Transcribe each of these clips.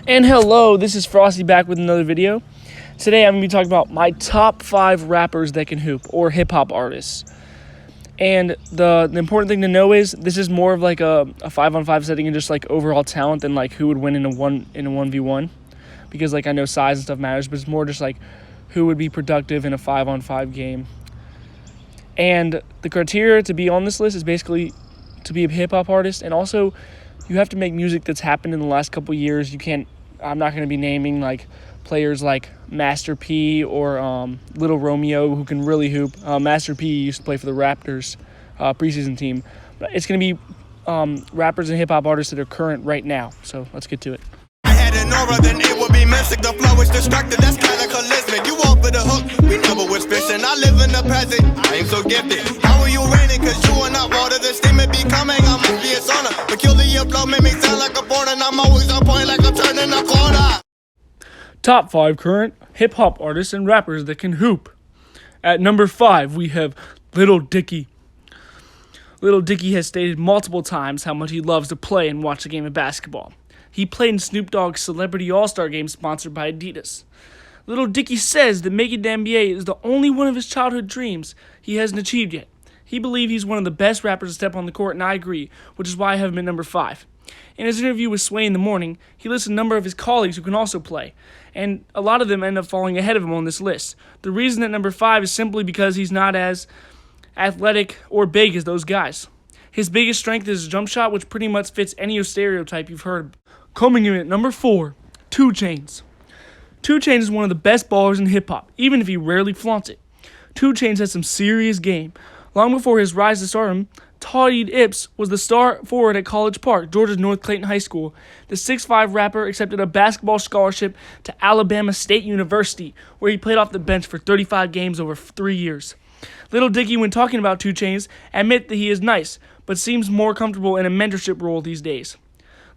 And hello, this is Frosty back with another video. Today I'm going to be talking about my top 5 rappers that can hoop, or hip-hop artists. And the important thing to know is this is more of like a 5-on-5 setting and just like overall talent than like who would win in a 1v1. Because like I know size and stuff matters, but it's more just like who would be productive in a 5-on-5 game. And the criteria to be on this list is basically to be a hip-hop artist, and also you have to make music that's happened in the last couple years. I'm not going to be naming like players like Master P or Little Romeo who can really hoop. Master P used to play for the Raptors preseason team. But it's going to be rappers and hip-hop artists that are current right now. So let's get to it. I had an aura, then it would be mystic. The flow is destructive, that's kind of charismatic. You walk with a hook, we never was fishing. I live in the present, I ain't so gifted. How are you raining? Cause you are not water, the steam it be coming. I must be a sauna. Peculiar flow make me sound like a foreigner. I'm always on point like I'm turning a corner. Top 5 current hip-hop artists and rappers that can hoop. At number 5, we have Lil Dicky. Lil Dicky has stated multiple times how much he loves to play and watch a game of basketball. He played in Snoop Dogg's Celebrity All-Star Game sponsored by Adidas. Lil Dicky says that making the NBA is the only one of his childhood dreams he hasn't achieved yet. He believes he's one of the best rappers to step on the court, and I agree, which is why I have him at number 5. In his interview with Sway in the Morning, he lists a number of his colleagues who can also play, and a lot of them end up falling ahead of him on this list. The reason at number 5 is simply because he's not as athletic or big as those guys. His biggest strength is his jump shot, which pretty much fits any stereotype you've heard. Coming in at number 4, 2 Chainz. 2 Chainz is one of the best ballers in hip-hop, even if he rarely flaunts it. 2 Chainz has some serious game. Long before his rise to stardom, Tawheed Ipps was the star forward at College Park, Georgia's North Clayton High School. The 6'5" rapper accepted a basketball scholarship to Alabama State University, where he played off the bench for 35 games over 3 years. Lil Dicky, when talking about 2 Chainz, admit that he is nice, but seems more comfortable in a mentorship role these days.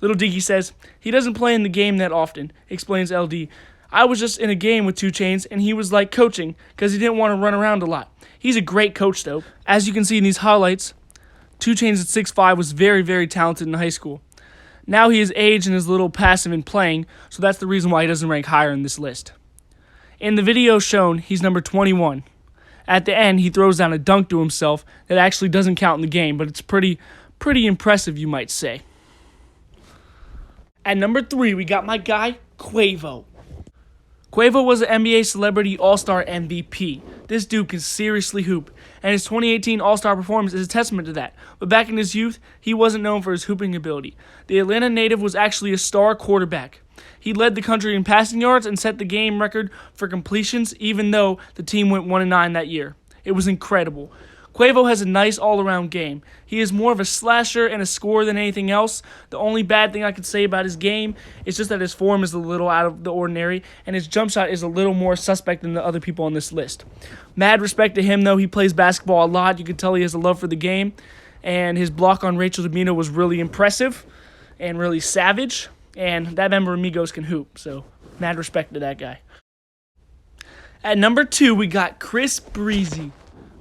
Lil Dicky says, he doesn't play in the game that often, explains LD. I was just in a game with 2 Chainz, and he was like coaching, because he didn't want to run around a lot. He's a great coach, though. As you can see in these highlights, 2 Chainz at 6'5" was very, very talented in high school. Now he is aged and is a little passive in playing, so that's the reason why he doesn't rank higher in this list. In the video shown, he's number 21. At the end, he throws down a dunk to himself that actually doesn't count in the game, but it's pretty impressive, you might say. At number 3, we got my guy, Quavo. Quavo was an NBA Celebrity All-Star MVP. This dude can seriously hoop, and his 2018 All-Star performance is a testament to that. But back in his youth, he wasn't known for his hooping ability. The Atlanta native was actually a star quarterback. He led the country in passing yards and set the game record for completions, even though the team went 1-9 that year. It was incredible. Quavo has a nice all-around game. He is more of a slasher and a scorer than anything else. The only bad thing I could say about his game is just that his form is a little out of the ordinary, and his jump shot is a little more suspect than the other people on this list. Mad respect to him, though. He plays basketball a lot. You can tell he has a love for the game, and his block on Rachel Domino was really impressive and really savage, and that member Amigos can hoop, so mad respect to that guy. At number 2, we got Chris Breezy.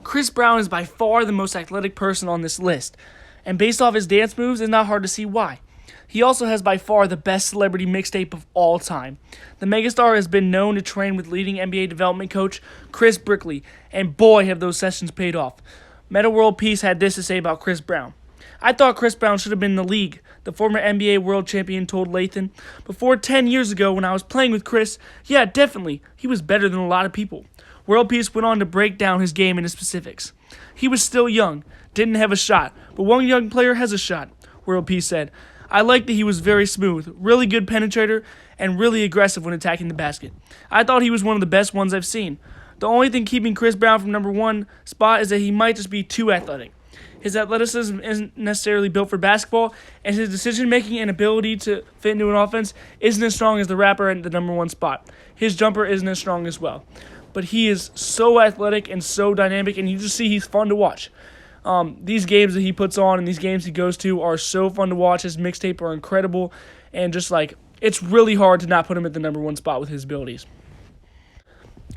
Chris Brown is by far the most athletic person on this list, and based off his dance moves, it's not hard to see why. He also has by far the best celebrity mixtape of all time. The megastar has been known to train with leading NBA development coach Chris Brickley, and boy have those sessions paid off. Meta World Peace had this to say about Chris Brown. I thought Chris Brown should have been in the league, the former NBA world champion told Lathan. Before 10 years ago when I was playing with Chris, yeah, definitely, he was better than a lot of people. World Peace went on to break down his game into specifics. He was still young, didn't have a shot, but one young player has a shot, World Peace said. I liked that he was very smooth, really good penetrator, and really aggressive when attacking the basket. I thought he was one of the best ones I've seen. The only thing keeping Chris Brown from number 1 spot is that he might just be too athletic. His athleticism isn't necessarily built for basketball, and his decision-making and ability to fit into an offense isn't as strong as the rapper at the number 1 spot. His jumper isn't as strong as well. But he is so athletic and so dynamic, and you just see he's fun to watch. These games that he puts on and these games he goes to are so fun to watch. His mixtape are incredible, and just like, it's really hard to not put him at the number 1 spot with his abilities.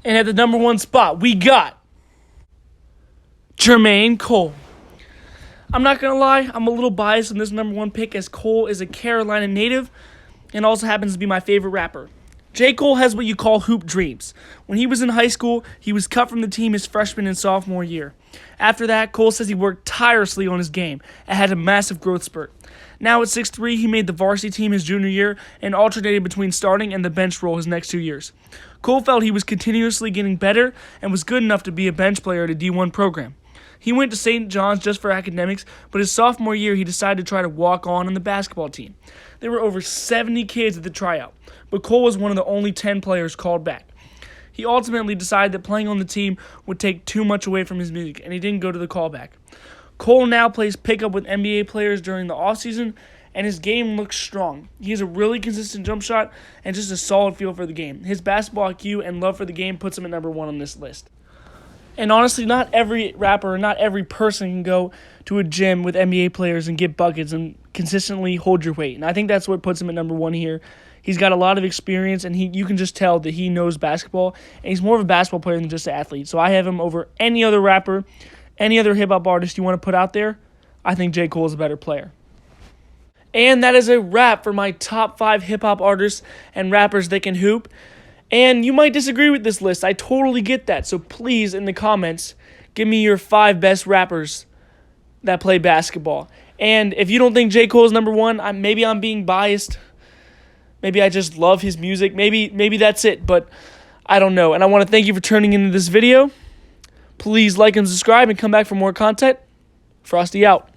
And at the number 1 spot, we got Jermaine Cole. I'm not going to lie, I'm a little biased in this number 1 pick as Cole is a Carolina native, and also happens to be my favorite rapper. J. Cole has what you call hoop dreams. When he was in high school, he was cut from the team his freshman and sophomore year. After that, Cole says he worked tirelessly on his game and had a massive growth spurt. Now at 6'3", he made the varsity team his junior year and alternated between starting and the bench role his next 2 years. Cole felt he was continuously getting better and was good enough to be a bench player at a D1 program. He went to St. John's just for academics, but his sophomore year he decided to try to walk on the basketball team. There were over 70 kids at the tryout, but Cole was one of the only 10 players called back. He ultimately decided that playing on the team would take too much away from his music, and he didn't go to the callback. Cole now plays pickup with NBA players during the offseason, and his game looks strong. He has a really consistent jump shot and just a solid feel for the game. His basketball IQ and love for the game puts him at number 1 on this list. And honestly, not every rapper or not every person can go to a gym with NBA players and get buckets and consistently hold your weight. And I think that's what puts him at number 1 here. He's got a lot of experience, and you can just tell that he knows basketball, and he's more of a basketball player than just an athlete. So I have him over any other rapper, any other hip-hop artist you want to put out there. I think J. Cole is a better player. And that is a wrap for my top 5 hip-hop artists and rappers that can hoop. And you might disagree with this list. I totally get that. So please, in the comments, give me your 5 best rappers that play basketball. And if you don't think J. Cole is number 1, maybe I'm being biased. Maybe I just love his music. Maybe that's it. But I don't know. And I want to thank you for tuning into this video. Please like and subscribe and come back for more content. Frosty out.